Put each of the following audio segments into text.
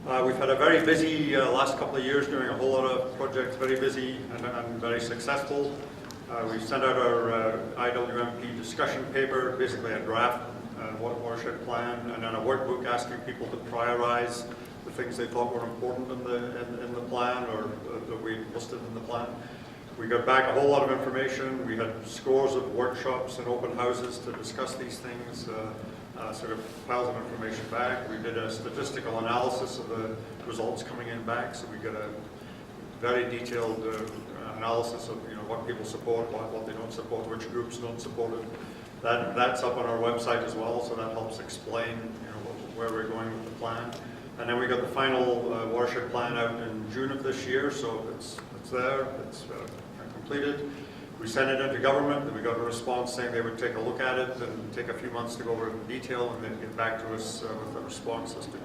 We've had a very busy last couple of years doing a whole lot of projects, very busy and very successful. We've sent out our IWMP discussion paper, basically a draft watershed plan, and then a workbook asking people to prioritize the things they thought were important in the plan or that we listed in the plan. We got back a whole lot of information. We had scores of workshops and open houses to discuss these things, sort of piles of information back. We did a statistical analysis of the results coming in back, so we got a very detailed analysis of what people support, what they don't support, which groups don't support it. That's up on our website as well, so that helps explain where we're going with the plan. And then we got the final watershed plan out in June of this year, so it's there, it's completed. We sent it into government, and we got a response saying they would take a look at it and take a few months to go over it in detail, and then get back to us with a response as to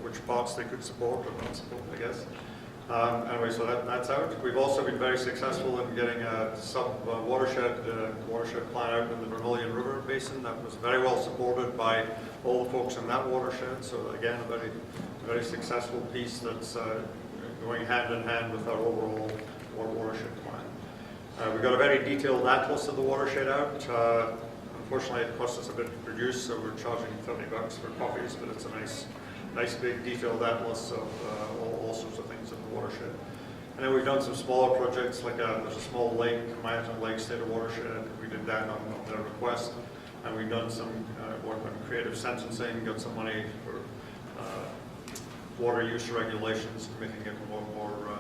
which parts they could support or not support, I guess. Anyway, so that's out. We've also been very successful in getting a sub-watershed plan out in the Vermilion River basin. That was very well supported by all the folks in that watershed. So again, a very successful piece that's going hand in hand with our overall watershed plan. We got a very detailed atlas of the watershed out. Unfortunately, it costs us a bit to produce, so we're charging $30 for copies, but it's a nice big detailed atlas of all sorts of things in the watershed. And then we've done some smaller projects, like there's a small lake, Mayaton Lake State of Watershed. We did that on their request. And we've done some work on creative sentencing, got some money for water use regulations, making it more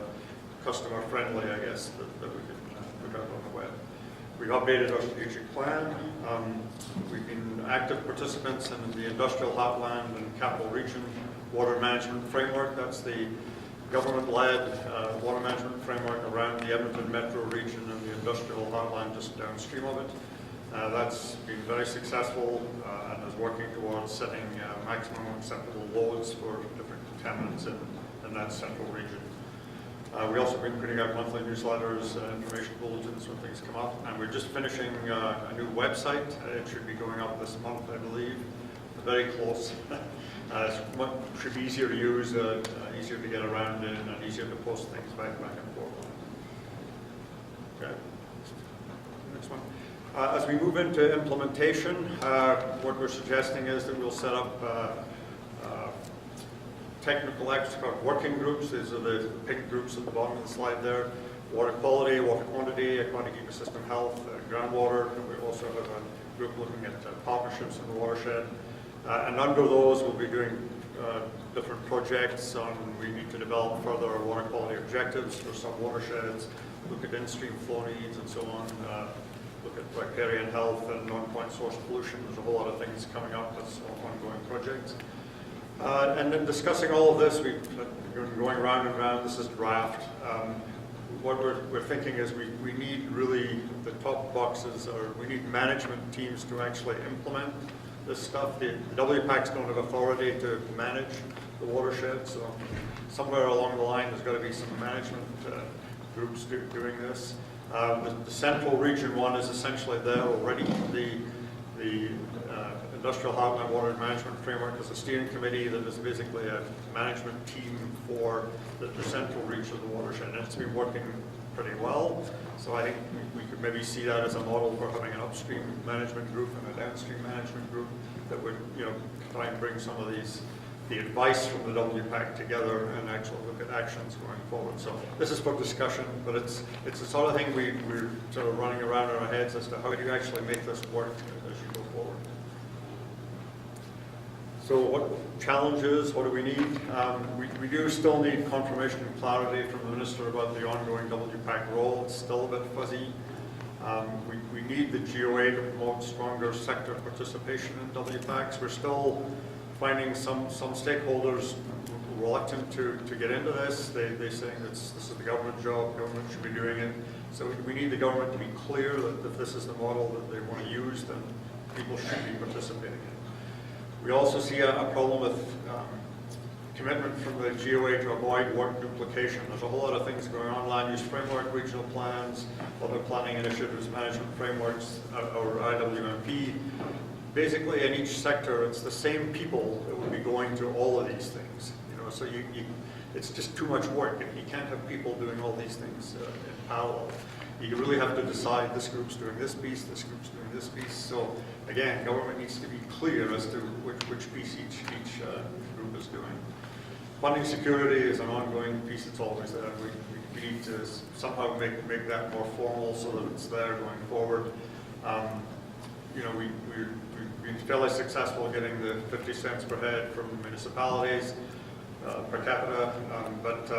customer friendly, I guess, that we could put out on the web. We've updated our strategic plan. We've been active participants in the Industrial Heartland and Capital Region Water Management Framework. That's the government-led water management framework around the Edmonton Metro region and the Industrial Heartland just downstream of it. That's been very successful and is working towards setting maximum acceptable loads for different contaminants in that central region. We also been putting out monthly newsletters, information bulletins when things come up, and we're just finishing a new website. It should be going up this month, I believe. Very close. Should be easier to use, easier to get around in, and easier to post things back and forth. Okay. Next one. As we move into implementation, what we're suggesting is that we'll set up technical working groups. These are the pink groups at the bottom of the slide there. Water quality, water quantity, aquatic ecosystem health, groundwater. And we also have a group looking at partnerships in the watershed. And under those, we'll be doing different projects on, we need to develop further water quality objectives for some watersheds, look at in-stream flow needs and so on, look at riparian health and non-point source pollution. There's a whole lot of things coming up as ongoing projects. And then discussing all of this, we've been going round and round. This is draft. What we're thinking is we need really, the top boxes are, we need management teams to actually implement this stuff. The WPACs don't have authority to manage the watershed, so somewhere along the line there's got to be some management groups doing this. The central region one is essentially there already. The Industrial Heartland Water Management Framework is a steering committee that is basically a management team for the central reach of the watershed, and it's been working pretty well. So I think we could maybe see that as a model for having an upstream management group and a downstream management group that would try and bring some of the advice from the WPAC together and actually look at actions going forward. So this is for discussion, but it's the sort of thing we're sort of running around in our heads as to how do you actually make this work as you go forward. So what challenges, what do we need? We do still need confirmation and clarity from the Minister about the ongoing WPAC role. It's still a bit fuzzy. We need the GOA to promote stronger sector participation in WPACs. We're still finding some stakeholders reluctant to get into this. They're saying this is the government job, government should be doing it. So we need the government to be clear that if this is the model that they want to use, then people should be participating in it. We also see a problem with commitment from the GOA to avoid work duplication. There's a whole lot of things going on, land use framework, regional plans, other planning initiatives, management frameworks, or IWMP. Basically in each sector, it's the same people that will be going to all of these things. know, so it's just too much work. You can't have people doing all these things in parallel. You really have to decide this group's doing this piece, this group's doing this piece. So again, government needs to be clear as to which piece each group is doing. Funding security is an ongoing piece that's always there. We need to somehow make that more formal so that it's there going forward. You know, we've been fairly successful getting the 50 cents per head from municipalities per capita, but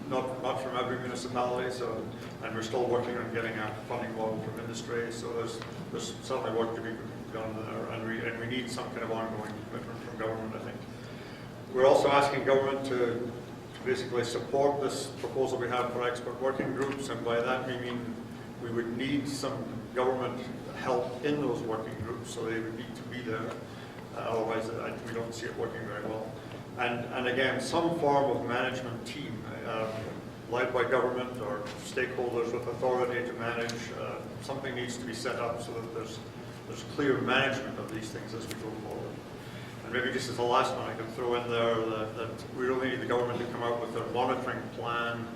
not from every municipality. So, and we're still working on getting a funding model from industry. So there's certainly work to be done there, and we need some kind of ongoing commitment from government, I think. We're also asking government to basically support this proposal we have for expert working groups, and by that we mean we would need some government help in those working groups, so they would need to be there. Otherwise, we don't see it working very well. And again, some form of management team, led by government or stakeholders with authority to manage. Something needs to be set up so that there's clear management of these things as we go forward. And maybe just as the last one I can throw in there, that we really need the government to come out with their monitoring plan,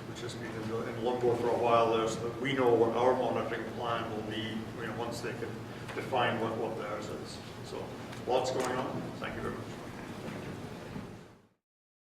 which has been in limbo for a while there, so that we know what our monitoring plan will be, you know, once they can define what theirs is. So lots going on. Thank you very much.